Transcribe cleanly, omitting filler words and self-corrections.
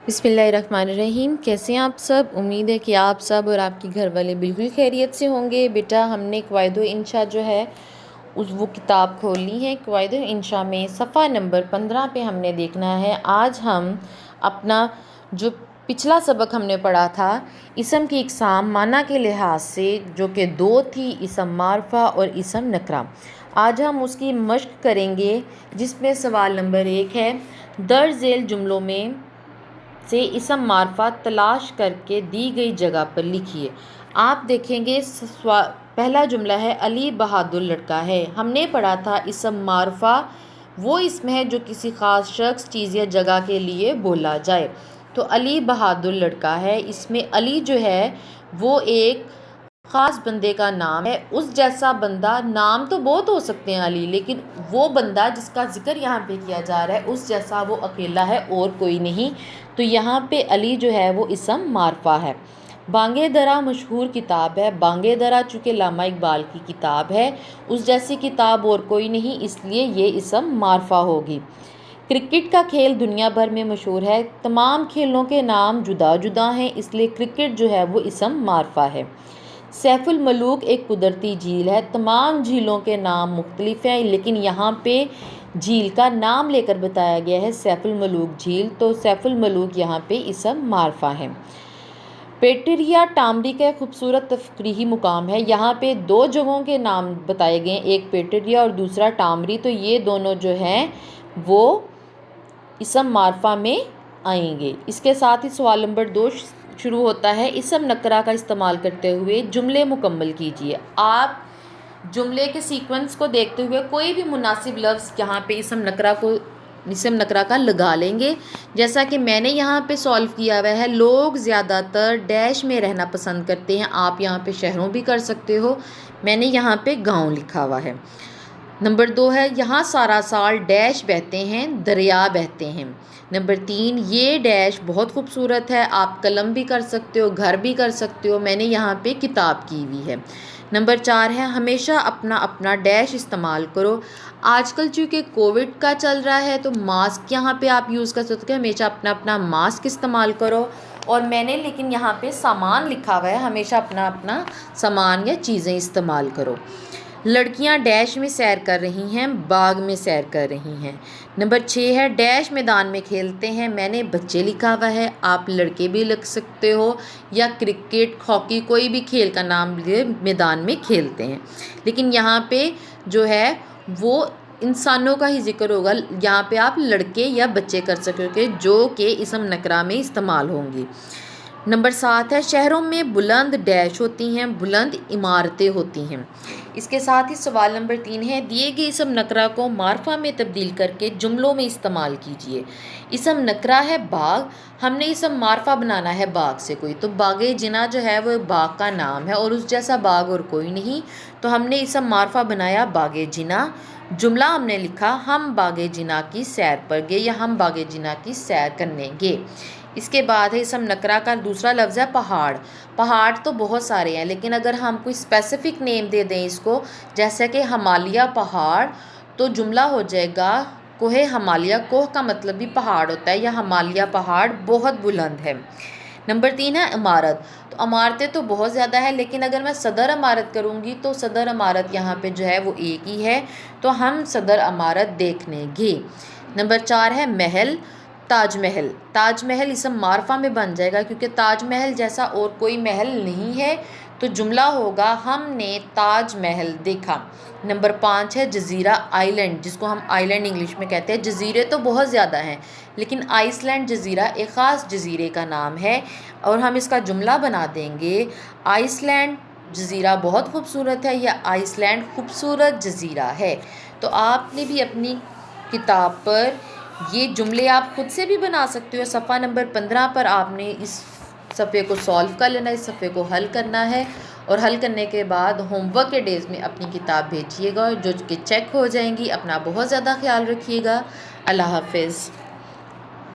بسم اللہ الرحمن الرحیم۔ کیسے ہیں آپ سب؟ امید ہے کہ آپ سب اور آپ کے گھر والے بالکل خیریت سے ہوں گے۔ بیٹا ہم نے قواعد الانشاء جو ہے وہ کتاب کھولنی ہے۔ قواعد الانشاء میں صفحہ نمبر 15 پہ ہم نے دیکھنا ہے۔ آج ہم اپنا جو پچھلا سبق ہم نے پڑھا تھا اسم کی اقسام معنی کے لحاظ سے، جو کہ 2 تھی، اسم معرفہ اور اسم نکرہ، آج ہم اس کی مشق کریں گے، جس میں سوال نمبر 1 ہے، درج ذیل جملوں میں سے اسم معرفہ تلاش کر کے دی گئی جگہ پر لکھیے۔ آپ دیکھیں گے پہلا جملہ ہے علی بہادر لڑکا ہے۔ ہم نے پڑھا تھا اسم معرفہ وہ اسم ہے جو کسی خاص شخص، چیز یا جگہ کے لیے بولا جائے۔ تو علی بہادر لڑکا ہے، اس میں علی جو ہے وہ ایک خاص بندے کا نام ہے۔ اس جیسا بندہ، نام تو بہت ہو سکتے ہیں علی، لیکن وہ بندہ جس کا ذکر یہاں پہ کیا جا رہا ہے اس جیسا وہ اکیلا ہے اور کوئی نہیں، تو یہاں پہ علی جو ہے وہ اسم معرفہ ہے۔ بانگ درا مشہور کتاب ہے۔ بانگ درا چونکہ علامہ اقبال کی کتاب ہے، اس جیسی کتاب اور کوئی نہیں، اس لیے یہ اسم معرفہ ہوگی۔ کرکٹ کا کھیل دنیا بھر میں مشہور ہے۔ تمام کھیلوں کے نام جدا جدا ہیں، اس لیے کرکٹ جو ہے وہ اسم معرفہ ہے۔ سیف الملوک ایک قدرتی جھیل ہے۔ تمام جھیلوں کے نام مختلف ہیں، لیکن یہاں پہ جھیل کا نام لے کر بتایا گیا ہے سیف الملوک جھیل، تو سیف الملوک یہاں پہ اسم معرفہ ہے۔ پیٹریا ٹامری کا ایک خوبصورت تفریحی مقام ہے۔ یہاں پہ 2 جگہوں کے نام بتائے گئے ہیں، ایک پیٹریا اور دوسرا ٹامری، تو یہ دونوں جو ہیں وہ اسم معرفہ میں آئیں گے۔ اس کے ساتھ ہی سوال نمبر 2 شروع ہوتا ہے، اسم نکرہ کا استعمال کرتے ہوئے جملے مکمل کیجیے۔ آپ جملے کے سیکوینس کو دیکھتے ہوئے کوئی بھی مناسب لفظ یہاں پہ اسم نکرہ کا لگا لیں گے۔ جیسا کہ میں نے یہاں پہ سولو کیا ہوا ہے، لوگ زیادہ تر ڈیش میں رہنا پسند کرتے ہیں۔ آپ یہاں پہ شہروں بھی کر سکتے ہو، میں نے یہاں پہ گاؤں لکھا ہوا ہے۔ نمبر 2 ہے، یہاں سارا سال ڈیش بہتے ہیں، دریا بہتے ہیں۔ نمبر 3، یہ ڈیش بہت خوبصورت ہے۔ آپ قلم بھی کر سکتے ہو، گھر بھی کر سکتے ہو، میں نے یہاں پہ کتاب کی ہوئی ہے۔ نمبر 4 ہے، ہمیشہ اپنا ڈیش استعمال کرو۔ آج کل چونکہ کووڈ کا چل رہا ہے تو ماسک یہاں پہ آپ یوز کر سکتے ہو، ہمیشہ اپنا ماسک استعمال کرو۔ اور میں نے لیکن یہاں پہ سامان لکھا ہوا ہے، ہمیشہ اپنا سامان یا چیزیں استعمال کرو۔ لڑکیاں ڈیش میں سیر کر رہی ہیں، باغ میں سیر کر رہی ہیں۔ نمبر 6 ہے، ڈیش میدان میں کھیلتے ہیں، میں نے بچے لکھا ہوا ہے، آپ لڑکے بھی لکھ سکتے ہو، یا کرکٹ، ہاکی، کوئی بھی کھیل کا نام میدان میں کھیلتے ہیں، لیکن یہاں پہ جو ہے وہ انسانوں کا ہی ذکر ہوگا، یہاں پہ آپ لڑکے یا بچے کر سکو گے جو کہ اسم نکرہ میں استعمال ہوں گی۔ نمبر 7 ہے، شہروں میں بلند ڈیش ہوتی ہیں، بلند عمارتیں ہوتی ہیں۔ اس کے ساتھ ہی سوال نمبر 3 ہے، دیے گئے اسم نکرہ کو معرفہ میں تبدیل کر کے جملوں میں استعمال کیجیے۔ اسم نکرہ ہے باغ، ہم نے اسم معرفہ بنانا ہے باغ سے کوئی، تو باغ جناح جو ہے وہ باغ کا نام ہے اور اس جیسا باغ اور کوئی نہیں، تو ہم نے اسم معرفہ بنایا باغ جناح۔ جملہ ہم نے لکھا، ہم باغ جناح کی سیر پر گئے، یا ہم باغ جناح کی سیر کرنے گئے۔ اس کے بعد ہے اسم نکرہ کا دوسرا لفظ ہے پہاڑ۔ پہاڑ تو بہت سارے ہیں، لیکن اگر ہم کوئی اسپیسیفک نیم دے دیں اس کو، جیسا کہ ہمالیہ پہاڑ، تو جملہ ہو جائے گا کوہ ہمالیہ۔ کوہ کا مطلب بھی پہاڑ ہوتا ہے، یا ہمالیہ پہاڑ بہت بلند ہے۔ نمبر 3 ہے عمارت، تو عمارتیں تو بہت زیادہ ہیں، لیکن اگر میں صدر عمارت کروں گی تو صدر عمارت یہاں پہ جو ہے وہ ایک ہی ہے، تو ہم صدر عمارت دیکھنے گے۔ نمبر 4 ہے محل، تاج محل۔ تاج محل اسم معرفہ میں بن جائے گا، کیونکہ تاج محل جیسا اور کوئی محل نہیں ہے، تو جملہ ہوگا ہم نے تاج محل دیکھا۔ نمبر 5 ہے جزیرہ، آئی لینڈ، جس کو ہم آئی لینڈ انگلش میں کہتے ہیں۔ جزیرے تو بہت زیادہ ہیں، لیکن آئس لینڈ جزیرہ ایک خاص جزیرے کا نام ہے، اور ہم اس کا جملہ بنا دیں گے، آئس لینڈ جزیرہ بہت خوبصورت ہے، یا آئس لینڈ خوبصورت جزیرہ ہے۔ تو آپ نے بھی اپنی کتاب پر یہ جملے آپ خود سے بھی بنا سکتے ہو۔ صفحہ نمبر 15 پر آپ نے اس صفحے کو سولو کر لینا، اس صفحے کو حل کرنا ہے، اور حل کرنے کے بعد ہوم ورک کے ڈیز میں اپنی کتاب بھیجیے گا، جو کہ چیک ہو جائیں گی۔ اپنا بہت زیادہ خیال رکھیے گا۔ اللہ حافظ۔